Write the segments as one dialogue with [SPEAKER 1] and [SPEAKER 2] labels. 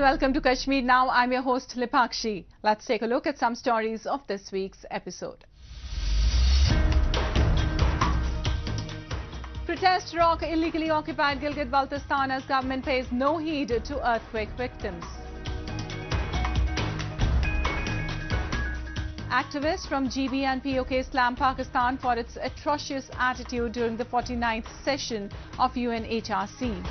[SPEAKER 1] welcome to Kashmir Now. I'm your host Lipakshi. Let's take a look at some stories of this week's episode. Protests rock illegally occupied Gilgit-Baltistan as government pays no heed to earthquake victims. Activists from GB and POK slam Pakistan for its atrocious attitude during the 49th session of UNHRC.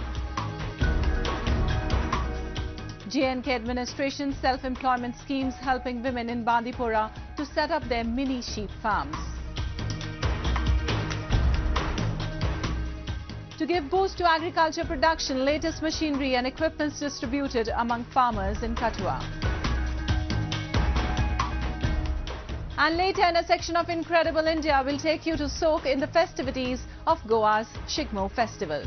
[SPEAKER 1] J&K administration self-employment schemes helping women in Bandipora to set up their mini sheep farms. To give boost to agriculture production, latest machinery and equipments distributed among farmers in Kathua. And later in a section of Incredible India, we'll take you to soak in the festivities of Goa's Shigmo Festival.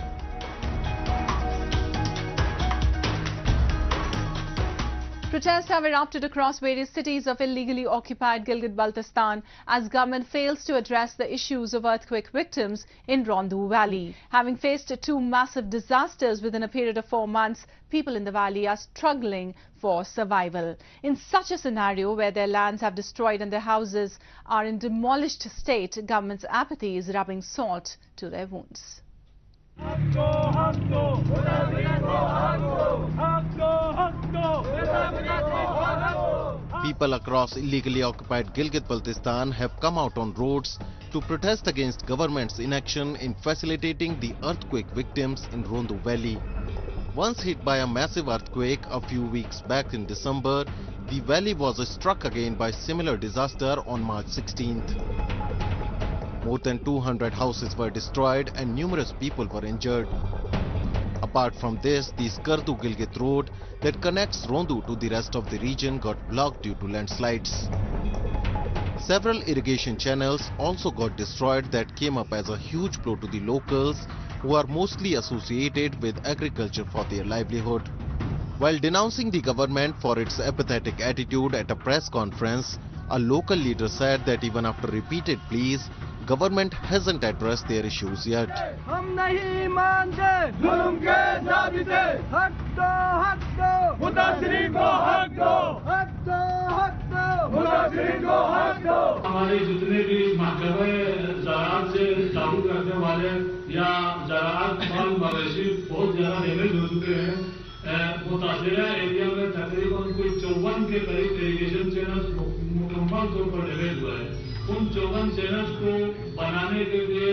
[SPEAKER 1] Protests have erupted across various cities of illegally occupied Gilgit-Baltistan as government fails to address the issues of earthquake victims in Rondu Valley. Having faced two massive disasters within a period of 4 months, people in the valley are struggling for survival. In such a scenario where their lands have destroyed and their houses are in demolished state, government's apathy is rubbing salt to their wounds.
[SPEAKER 2] People across illegally occupied Gilgit-Baltistan have come out on roads to protest against government's inaction in facilitating the earthquake victims in Rondu Valley. Once hit by a massive earthquake a few weeks back in December, the valley was struck again by similar disaster on March 16th. More than 200 houses were destroyed and numerous people were injured. Apart from this, the Skardu-Gilgit road that connects Rondu to the rest of the region got blocked due to landslides. Several irrigation channels also got destroyed that came up as a huge blow to the locals who are mostly associated with agriculture for their livelihood. While denouncing the government for its apathetic attitude at a press conference, a local leader said that even after repeated pleas, government hasn't addressed their issues yet.
[SPEAKER 3] हमारे जितने भी महकमे ज़राअत से ताल्लुक़ रखने वाले या ज़राअत फल मवेशी बहुत ज़्यादा डैमेज हो चुके हैं। मुतासिरा एरिया में तकरीबन कोई 54 के करीब इरिगेशन चैनल्स मुकम्मल तौर पर डैमेज हुआ है। उन 54 चैनल्स को बनाने के लिए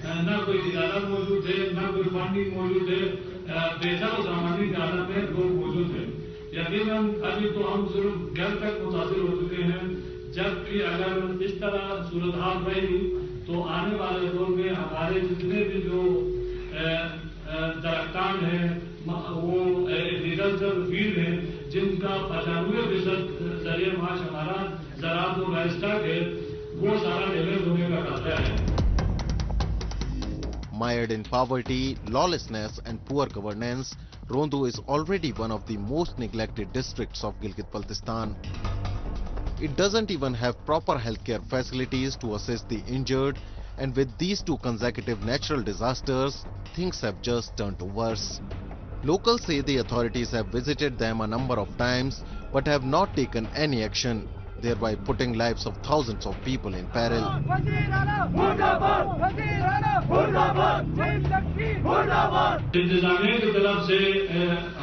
[SPEAKER 3] न कोई इदारा मौजूद है, न कोई फंडिंग मौजूद है, पैसा और सामाजिक हालत में लोग मौजूद है। यकीनन अभी तो हम सिर्फ घर तक मुतासिर हो चुके हैं, जबकि अगर इस तरह सूरत हाल रही तो आने वाले दौर में हमारे जितने भी जो दरख्तान हैं वो एग्रीकल्चर फील्ड हैं जिनका 95% जरिए माश हमारा ज़राअत और लाइवस्टॉक है, वो सारा डैमेज होने का खतरा है।
[SPEAKER 2] Mired in poverty, lawlessness and poor governance, Rondu is already one of the most neglected districts of Gilgit-Baltistan. It doesn't even have proper healthcare facilities to assist the injured, and with these two consecutive natural disasters, things have just turned worse. Locals say the authorities have visited them a number of times but have not taken any action, thereby putting lives of thousands of people in peril.
[SPEAKER 3] इंतजामिया की तरफ से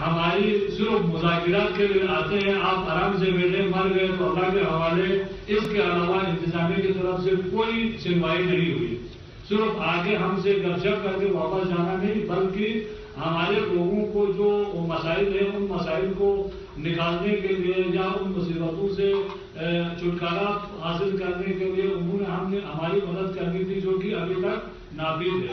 [SPEAKER 3] हमारी सिर्फ मुज़ाकिरात के लिए आते हैं, आप आराम से बैठे, मर गए तो अल्लाह के हवाले। इसके अलावा इंतजामिया की तरफ से कोई सुनवाई नहीं हुई। सिर्फ आगे हमसे गपशप करके वापस जाना नहीं, बल्कि हमारे लोगों को जो मसाइल है उन मसाइल को निकालने के लिए या उन मुसीबतों से छुटकारा हासिल करने के लिए उन्होंने हमने हमारी मदद करनी थी, जो कि अभी तक नाफिज है।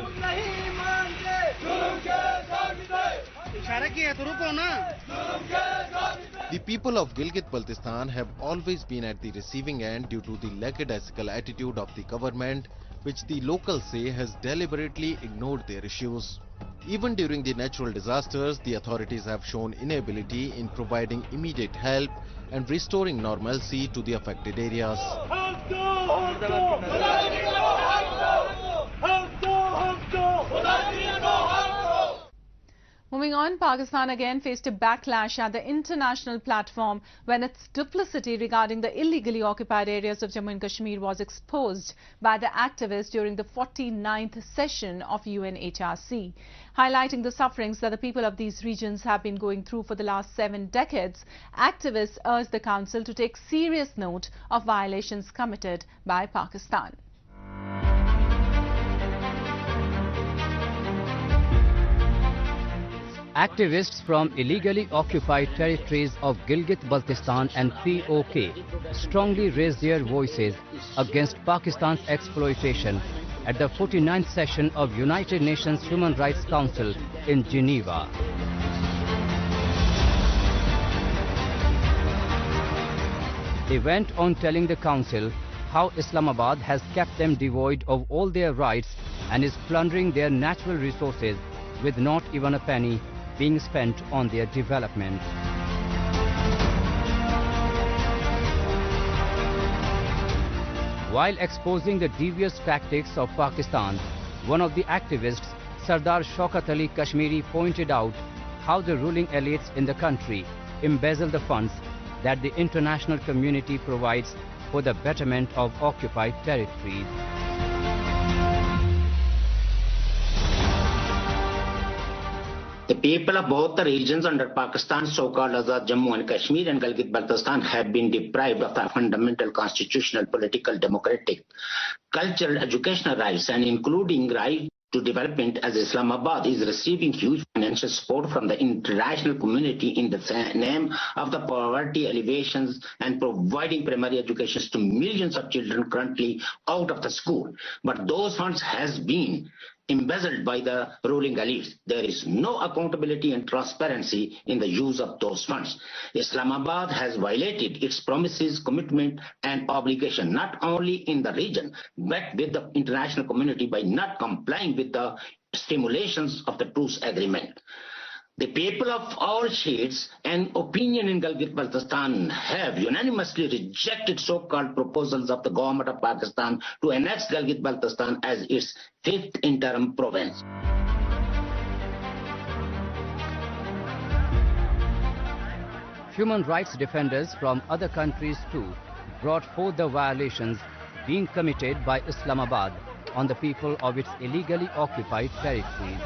[SPEAKER 2] The people of Gilgit-Baltistan have always been at the receiving end due to the lackadaisical attitude of the government, which the locals say has deliberately ignored their issues. Even during the natural disasters, the authorities have shown inability in providing immediate help and restoring normalcy to the affected areas.
[SPEAKER 1] Moving on, Pakistan again faced a backlash at the international platform when its duplicity regarding the illegally occupied areas of Jammu and Kashmir was exposed by the activists during the 49th session of UNHRC. Highlighting the sufferings that the people of these regions have been going through for the last 7 decades, activists urged the Council to take serious note of violations committed by Pakistan.
[SPEAKER 4] Activists from illegally occupied territories of Gilgit-Baltistan and POK strongly raised their voices against Pakistan's exploitation at the 49th session of United Nations Human Rights Council in Geneva. They went on telling the Council how Islamabad has kept them devoid of all their rights and is plundering their natural resources with not even a penny being spent on their development. While exposing the devious tactics of Pakistan, one of the activists, Sardar Shaukat Ali Kashmiri, pointed out how the ruling elites in the country embezzle the funds that the international community provides for the betterment of occupied territories.
[SPEAKER 5] The people of both the regions under Pakistan's so-called Azad Jammu and Kashmir and Gilgit-Baltistan have been deprived of their fundamental constitutional, political, democratic, cultural, educational rights, and including right to development, as Islamabad is receiving huge financial support from the international community in the name of the poverty alleviations and providing primary education to millions of children currently out of the school. But those funds has been embezzled by the ruling elites. There is no accountability and transparency in the use of those funds. Islamabad has violated its promises, commitment, and obligation, not only in the region, but with the international community by not complying with the stipulations of the truce agreement. The people of all shades and opinion in Gilgit-Baltistan have unanimously rejected so-called proposals of the government of Pakistan to annex Gilgit-Baltistan as its 5th interim province.
[SPEAKER 4] Human rights defenders from other countries too brought forth the violations being committed by Islamabad on the people of its illegally occupied territories.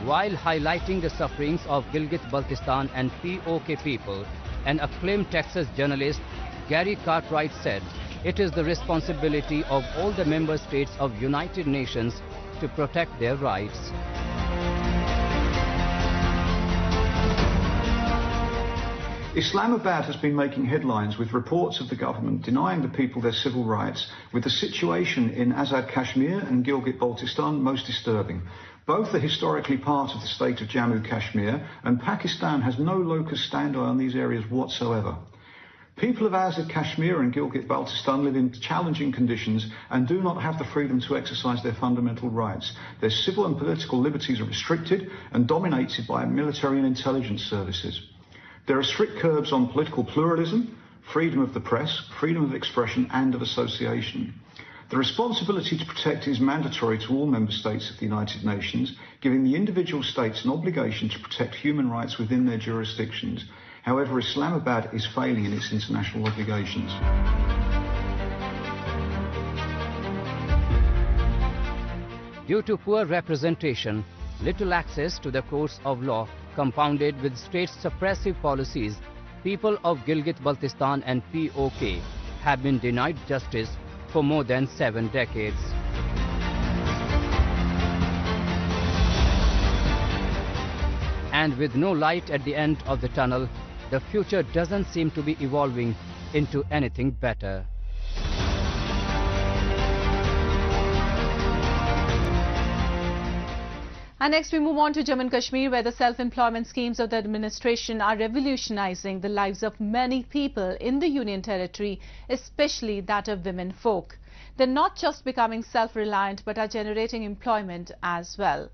[SPEAKER 4] While highlighting the sufferings of Gilgit-Baltistan and POK people, an acclaimed Texas journalist, Gary Cartwright, said, "It is the responsibility of all the member states of United Nations to protect their rights."
[SPEAKER 6] Islamabad has been making headlines with reports of the government denying the people their civil rights, with the situation in Azad Kashmir and Gilgit-Baltistan most disturbing. Both are historically part of the state of Jammu and Kashmir, and Pakistan has no locus standi on these areas whatsoever. People of Azad Kashmir and Gilgit-Baltistan live in challenging conditions and do not have the freedom to exercise their fundamental rights. Their civil and political liberties are restricted and dominated by military and intelligence services. There are strict curbs on political pluralism, freedom of the press, freedom of expression and of association. The responsibility to protect is mandatory to all member states of the United Nations, giving the individual states an obligation to protect human rights within their jurisdictions. However, Islamabad is failing in its international obligations.
[SPEAKER 4] Due to poor representation, little access to the courts of law, compounded with state suppressive policies, people of Gilgit-Baltistan and POK have been denied justice for more than 7 decades. And with no light at the end of the tunnel, the future doesn't seem to be evolving into anything better.
[SPEAKER 1] And next we move on to Jammu and Kashmir, where the self-employment schemes of the administration are revolutionizing the lives of many people in the Union Territory, especially that of women folk. They're not just becoming self-reliant but are generating employment as well.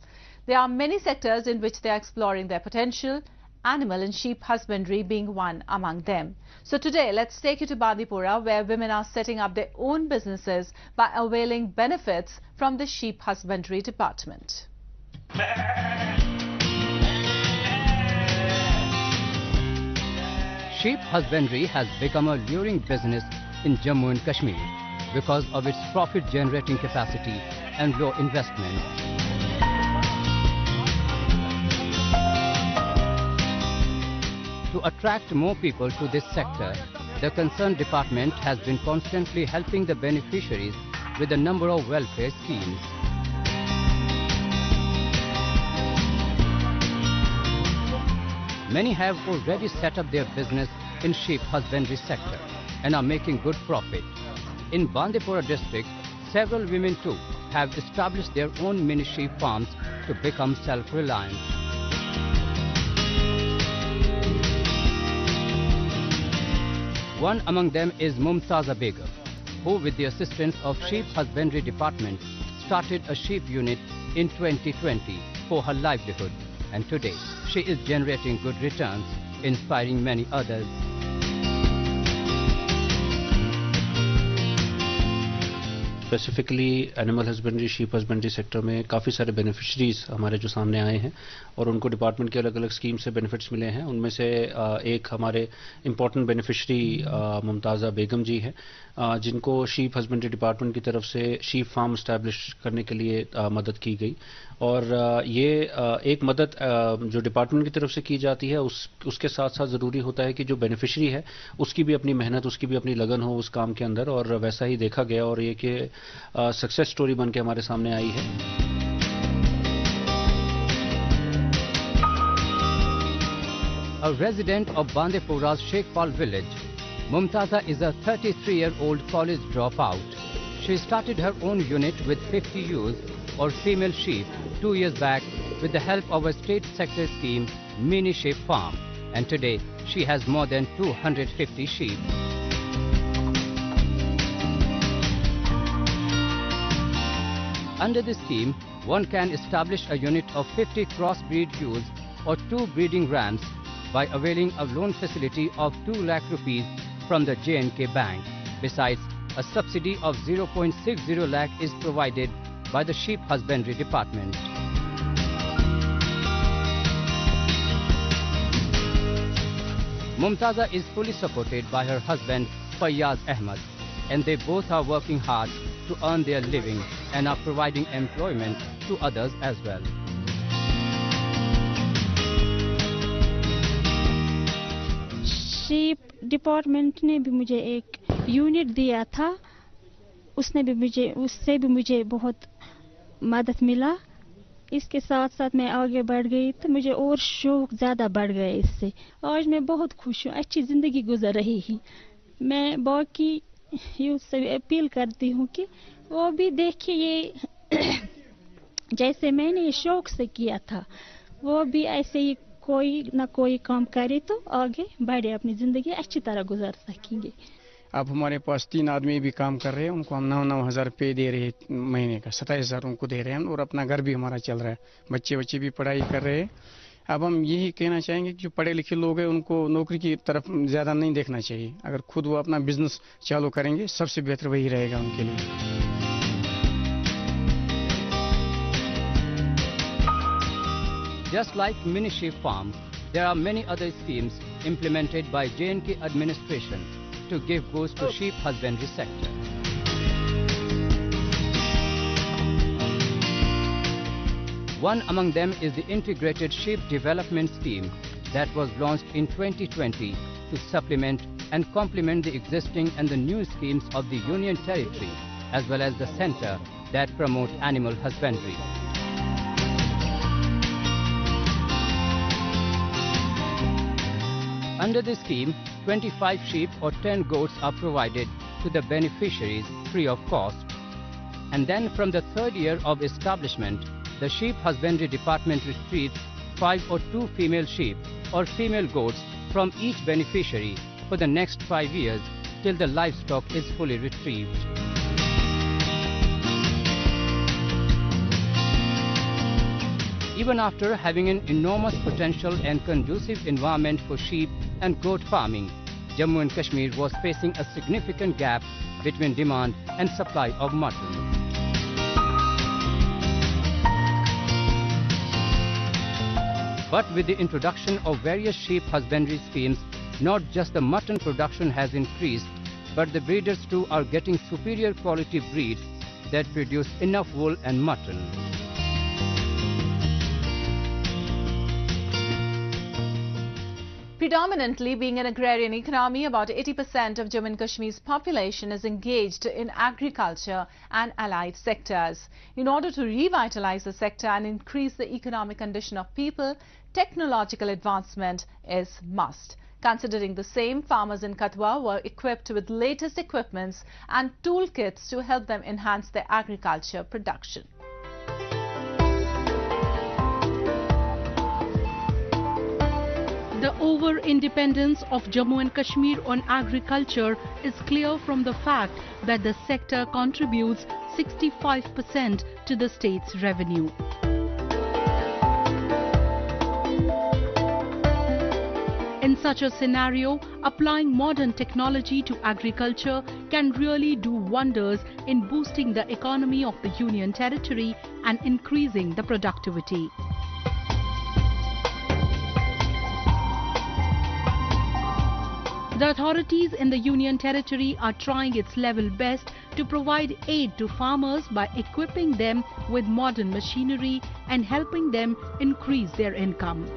[SPEAKER 1] There are many sectors in which they are exploring their potential animal and sheep husbandry being one among them. So today, let's take you to Bandipora, where women are setting up their own businesses by availing benefits from the sheep husbandry department.
[SPEAKER 4] Sheep husbandry has become a luring business in Jammu and Kashmir because of its profit-generating capacity and low investment. To attract more people to this sector, the concerned department has been constantly helping the beneficiaries with a number of welfare schemes. Many have already set up their business in sheep husbandry sector and are making good profit. In Bandipora district, several women too have established their own mini sheep farms to become self-reliant. One among them is Mumtaza Begum, who with the assistance of sheep husbandry department started a sheep unit in 2020 for her livelihood, and today she is generating good returns, inspiring many others.
[SPEAKER 7] Specifically animal husbandry sheep husbandry sector में काफ़ी सारे beneficiaries हमारे जो सामने आए हैं और उनको डिपार्टमेंट के अलग अलग स्कीम से बेनिफिट्स मिले हैं। उनमें से एक हमारे इम्पॉर्टेंट बेनिफिशरी मुमताज़ा बेगम जी हैं, जिनको शीप हस्बेंड्री डिपार्टमेंट की तरफ से शीप फार्म इस्टेब्लिश करने के लिए मदद की गई। और ये एक मदद जो डिपार्टमेंट की तरफ से की जाती है उसके साथ साथ ज़रूरी होता है कि जो बेनिफिशरी है उसकी भी अपनी मेहनत, उसकी भी अपनी लगन हो उस काम के अंदर, और वैसा ही देखा गया और ये कि सक्सेस स्टोरी बन के हमारे सामने आई है।
[SPEAKER 4] A resident of Bandipora's Shekhpal village, Mumtaza is a 33-year-old college dropout. She started her own unit with 50 ewes or female sheep 2 years back with the help of a state sector scheme, Mini Sheep Farm, and today she has more than 250 sheep. Under this scheme, one can establish a unit of 50 crossbreed ewes or 2 breeding rams by availing a loan facility of 2 lakh rupees from the J&K Bank. Besides, a subsidy of 0.60 lakh is provided by the sheep husbandry department. Mumtaza is fully supported by her husband Fayyaz Ahmad, and they both are working hard to earn their living and are providing employment to others as well.
[SPEAKER 8] Sheep department ने भी मुझे एक unit दिया था, उससे भी मुझे बहुत मदद मिला। इसके साथ साथ मैं आगे बढ़ गई तो मुझे और शौक ज़्यादा बढ़ गए इससे। आज मैं बहुत खुश हूँ, अच्छी ज़िंदगी गुजर रही है। मैं बाकी यूथ से अपील करती हूँ कि वो भी देखिए ये जैसे मैंने ये शौक से किया था, वो भी ऐसे ही कोई ना कोई काम करे तो आगे बढ़े, अपनी ज़िंदगी अच्छी तरह गुजार सकेंगे।
[SPEAKER 9] अब हमारे पास 3 आदमी भी काम कर रहे हैं, उनको हम 9-9 हज़ार रुपये दे रहे हैं महीने का, 27,000 उनको दे रहे हैं और अपना घर भी हमारा चल रहा है। बच्चे भी पढ़ाई कर रहे हैं। अब हम यही कहना चाहेंगे कि जो पढ़े लिखे लोग हैं उनको नौकरी की तरफ ज़्यादा नहीं देखना चाहिए। अगर खुद वो अपना बिजनेस चालू करेंगे सबसे बेहतर वही रहेगा उनके लिए।
[SPEAKER 4] Just like Mini Sheep Farm, there are many other schemes implemented by J&K administration to give boost to sheep husbandry sector. One among them is the Integrated Sheep Development Scheme that was launched in 2020 to supplement and complement the existing and the new schemes of the Union Territory, as well as the center that promote animal husbandry. Under this scheme, 25 sheep or 10 goats are provided to the beneficiaries free of cost. And then from the 3rd year of establishment, the sheep husbandry department retrieves 5 or 2 female sheep or female goats from each beneficiary for the next 5 years till the livestock is fully retrieved. Even after having an enormous potential and conducive environment for sheep and goat farming, Jammu and Kashmir was facing a significant gap between demand and supply of mutton. But with the introduction of various sheep husbandry schemes, not just the mutton production has increased, but the breeders too are getting superior quality breeds that produce enough wool and mutton.
[SPEAKER 1] Predominantly being an agrarian economy, about 80% of Jammu and Kashmir's population is engaged in agriculture and allied sectors. In order to revitalize the sector and increase the economic condition of people, technological advancement is must. Considering the same, farmers in Katwa were equipped with latest equipments and toolkits to help them enhance their agriculture production.
[SPEAKER 10] The over-independence of Jammu and Kashmir on agriculture is clear from the fact that the sector contributes 65% to the state's revenue. In such a scenario, applying modern technology to agriculture can really do wonders in boosting the economy of the Union Territory and increasing the productivity. The authorities in the Union Territory are trying its level best to provide aid to farmers by equipping them with modern machinery and helping them increase their income.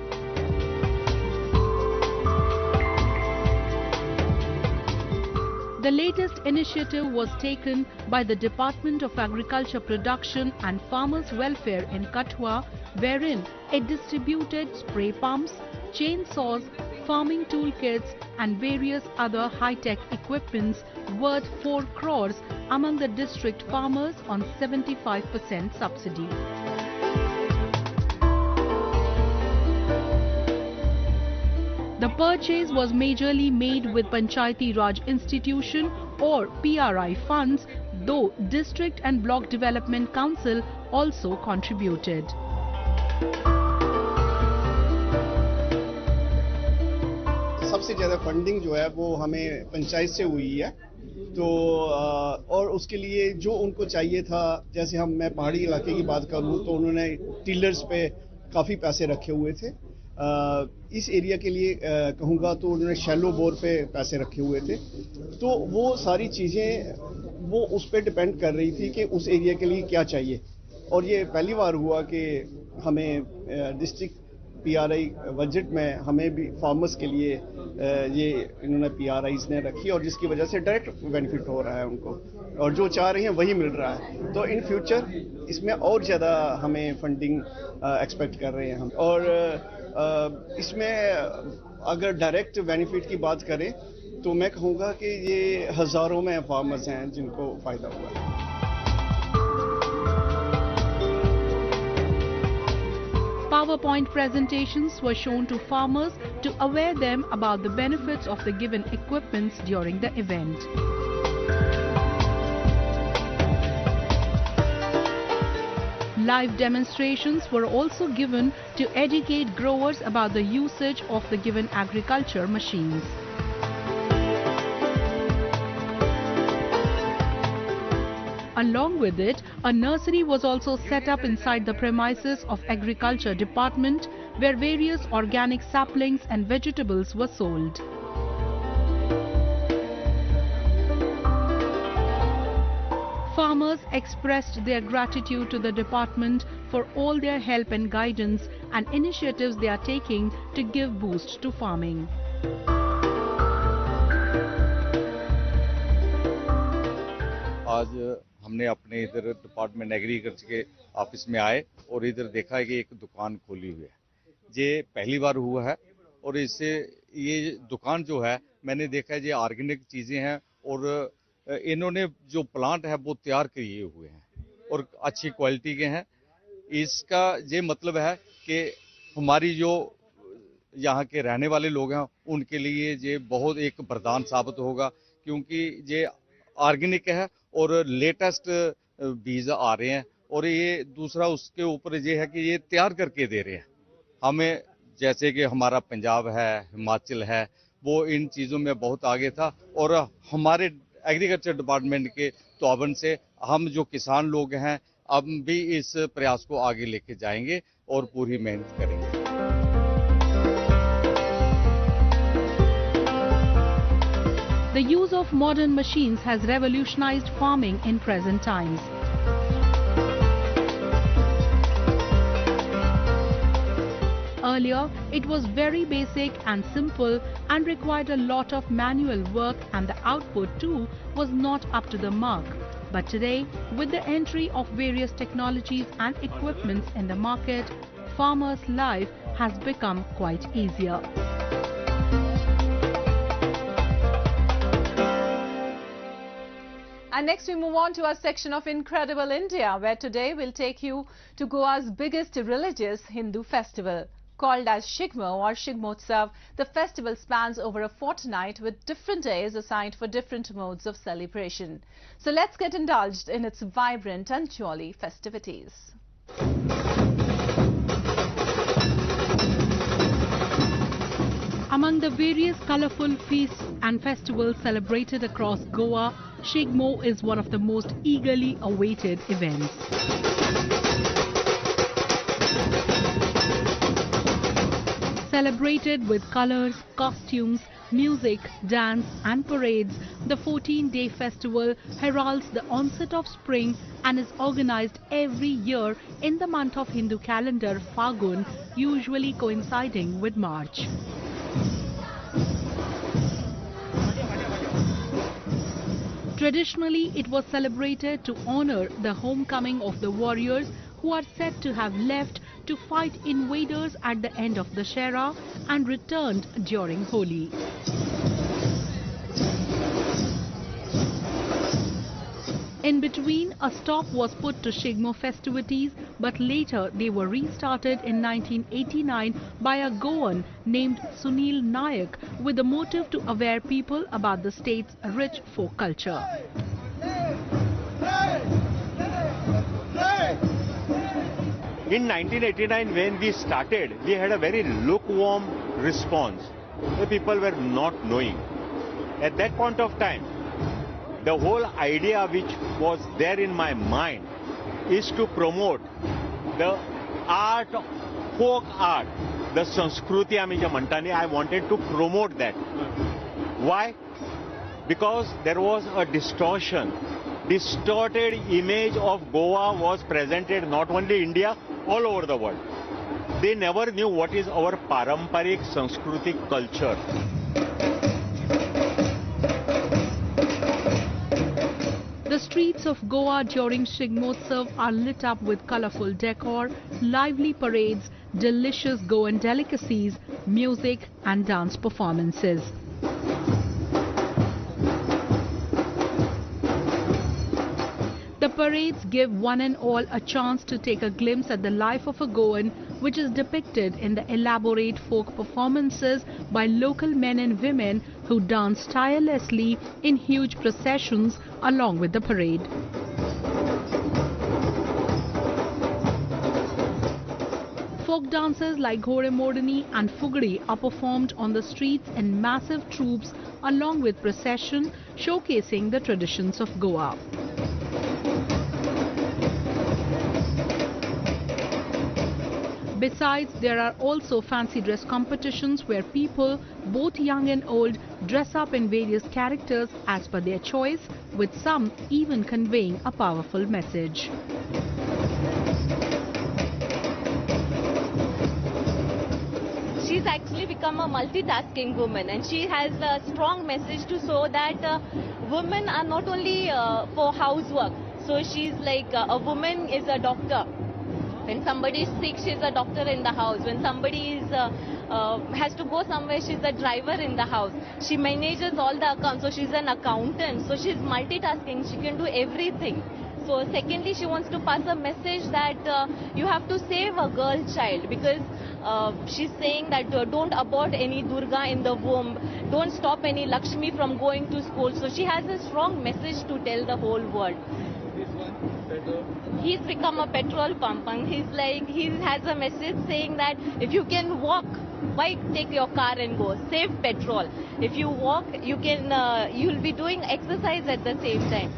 [SPEAKER 10] The latest initiative was taken by the Department of Agriculture Production and Farmers Welfare in Katwa, wherein it distributed spray pumps, chainsaws, farming toolkits and various other high-tech equipments worth 4 crores among the district farmers on 75% subsidy. The purchase was majorly made with Panchayati Raj Institution or PRI funds, though District and Block Development Council also contributed.
[SPEAKER 11] सबसे ज़्यादा funding जो है वो हमें पंचायत से हुई है, तो और उसके लिए जो उनको चाहिए था, जैसे मैं पहाड़ी इलाके की बात करूं तो उन्होंने टिलर्स पे काफ़ी पैसे रखे हुए थे। इस एरिया के लिए कहूँगा तो उन्होंने शैलो बोर पे पैसे रखे हुए थे, तो वो सारी चीज़ें वो उस पर डिपेंड कर रही थी कि उस एरिया के लिए क्या चाहिए। और ये पहली बार हुआ कि हमें डिस्ट्रिक्ट पीआरआई बजट में हमें भी फार्मर्स के लिए ये इन्होंने पीआरआईज ने रखी और जिसकी वजह से डायरेक्ट बेनिफिट हो रहा है उनको, और जो चाह रहे हैं वही मिल रहा है। तो इन फ्यूचर इसमें और ज़्यादा हमें फंडिंग एक्सपेक्ट कर रहे हैं हम। और इसमें अगर डायरेक्ट बेनिफिट की बात करें तो मैं कहूँगा कि ये हज़ारों में फार्मर्स हैं जिनको फ़ायदा हुआ है।
[SPEAKER 10] PowerPoint presentations were shown to farmers to aware them about the benefits of the given equipments during the event. Live demonstrations were also given to educate growers about the usage of the given agriculture machines. Along with it, a nursery was also set up inside the premises of Agriculture Department, where various organic saplings and vegetables were sold. Farmers expressed their gratitude to the department for all their help and guidance and initiatives they are taking to give boost to farming.
[SPEAKER 12] आज हमने अपने इधर department agriculture के office में आए और इधर देखा है कि एक दुकान खोली हुई है। ये पहली बार हुआ है और इससे ये दुकान जो है मैंने देखा है ये ऑर्गेनिक चीज़ें हैं और इन्होंने जो प्लांट है वो तैयार किए हुए हैं और अच्छी क्वालिटी के हैं। इसका ये मतलब है कि हमारी जो यहाँ के रहने वाले लोग हैं उनके लिए ये बहुत एक वरदान साबित होगा, क्योंकि ये ऑर्गेनिक है और लेटेस्ट बीज आ रहे हैं और ये दूसरा उसके ऊपर ये है कि ये तैयार करके दे रहे हैं हमें। जैसे कि हमारा पंजाब है, हिमाचल है, वो इन चीज़ों में बहुत आगे था और हमारे एग्रीकल्चर डिपार्टमेंट के ताबन से हम जो किसान लोग हैं अब भी इस प्रयास को आगे लेके जाएंगे और पूरी मेहनत करेंगे।
[SPEAKER 10] The use of modern machines has revolutionized farming in present times. Earlier, it was very basic and simple and required a lot of manual work, and the output too was not up to the mark. But today, with the entry of various technologies and equipments in the market, farmers' life has become quite easier.
[SPEAKER 1] And next we move on to our section of Incredible India, where today we'll take you to Goa's biggest religious Hindu festival. Called as Shigmo or Shigmotsav, the festival spans over a fortnight with different days assigned for different modes of celebration. So let's get indulged in its vibrant and jolly festivities.
[SPEAKER 10] Among the various colourful feasts and festivals celebrated across Goa, Shigmo is one of the most eagerly awaited events. Celebrated with colours, costumes, music, dance and parades, the 14-day festival heralds the onset of spring and is organised every year in the month of Hindu calendar Phagun, usually coinciding with March. Traditionally, it was celebrated to honour the homecoming of the warriors who are said to have left to fight invaders at the end of the Shera and returned during Holi. In between, a stop was put to Shigmo festivities, but later they were restarted in 1989 by a Goan named Sunil Nayak with the motive to aware people about the state's rich folk culture.
[SPEAKER 13] In 1989, when we started, we had a very lukewarm response. The people were not knowing. At that point of time, the whole idea which was there in my mind is to promote the art, folk art, the Sanskruti आम्ही जे म्हणतानी. I wanted to promote that. Why? Because there was a distorted image of Goa was presented not only India, all over the world. They never knew what is our paramparik Sanskrutik culture.
[SPEAKER 10] The streets of Goa during Shigmotsav are lit up with colourful decor, lively parades, delicious Goan delicacies, music and dance performances. The parades give one and all a chance to take a glimpse at the life of a Goan, which is depicted in the elaborate folk performances by local men and women who dance tirelessly in huge processions along with the parade. Folk dances like Ghore Modani and Fugri are performed on the streets in massive troops along with procession, showcasing the traditions of Goa. Besides, there are also fancy dress competitions where people, both young and old, dress up in various characters as per their choice, with some even conveying a powerful message.
[SPEAKER 14] She's actually become a multitasking woman, and she has a strong message to show that women are not only for housework. So she's like a woman is a doctor. When somebody is sick, she's a doctor in the house. When somebody is has to go somewhere, she's a driver in the house. She manages all the accounts, so she's an accountant. So she's multitasking. She can do everything. So secondly, she wants to pass a message that you have to save a girl child, because she's saying that don't abort any Durga in the womb, don't stop any Lakshmi from going to school. So she has a strong message to tell the whole world. He's become a petrol pump, and he has a message saying that if you can walk, why take your car and go? Save petrol. If you walk, you'll be doing exercise at the same time.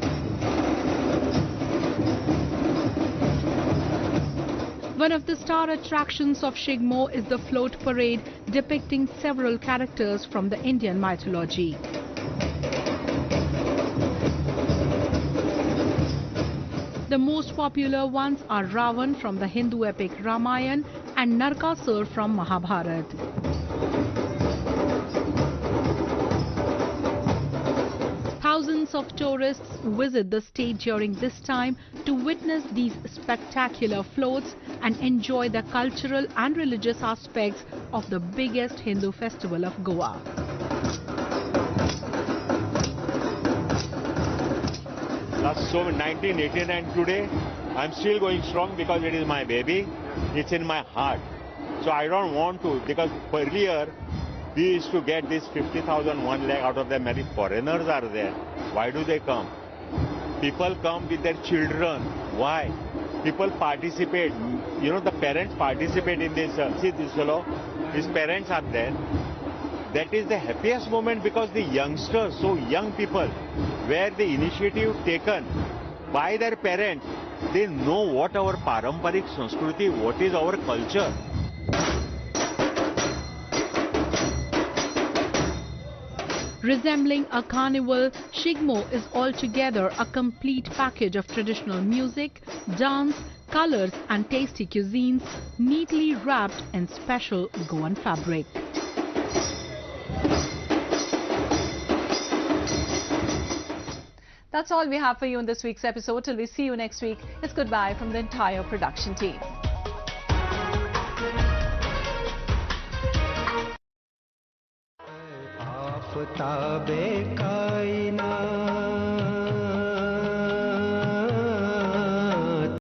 [SPEAKER 10] One of the star attractions of Shigmo is the float parade depicting several characters from the Indian mythology. The most popular ones are Ravan from the Hindu epic Ramayana and Narkasur from Mahabharata. Thousands of tourists visit the state during this time to witness these spectacular floats and enjoy the cultural and religious aspects of the biggest Hindu festival of Goa.
[SPEAKER 13] So 1989 today, I'm still going strong because it is my baby. It's in my heart. So I don't want to, because earlier we used to get this 50,000 1 lakh out of them. Many foreigners are there. Why do they come? People come with their children. Why? People participate. You know, the parents participate in this. See this fellow, his parents are there. That is the happiest moment because the youngsters, so young people, where the initiative taken by their parents, they know what our paramparik Sanskriti, what is our culture.
[SPEAKER 10] Resembling a carnival, Shigmo is altogether a complete package of traditional music, dance, colors and tasty cuisines, neatly wrapped in special Goan fabric.
[SPEAKER 1] That's all we have for you in this week's episode. Till we see you next week, it's goodbye from the entire production team.
[SPEAKER 15] आफ़ताबे कायनात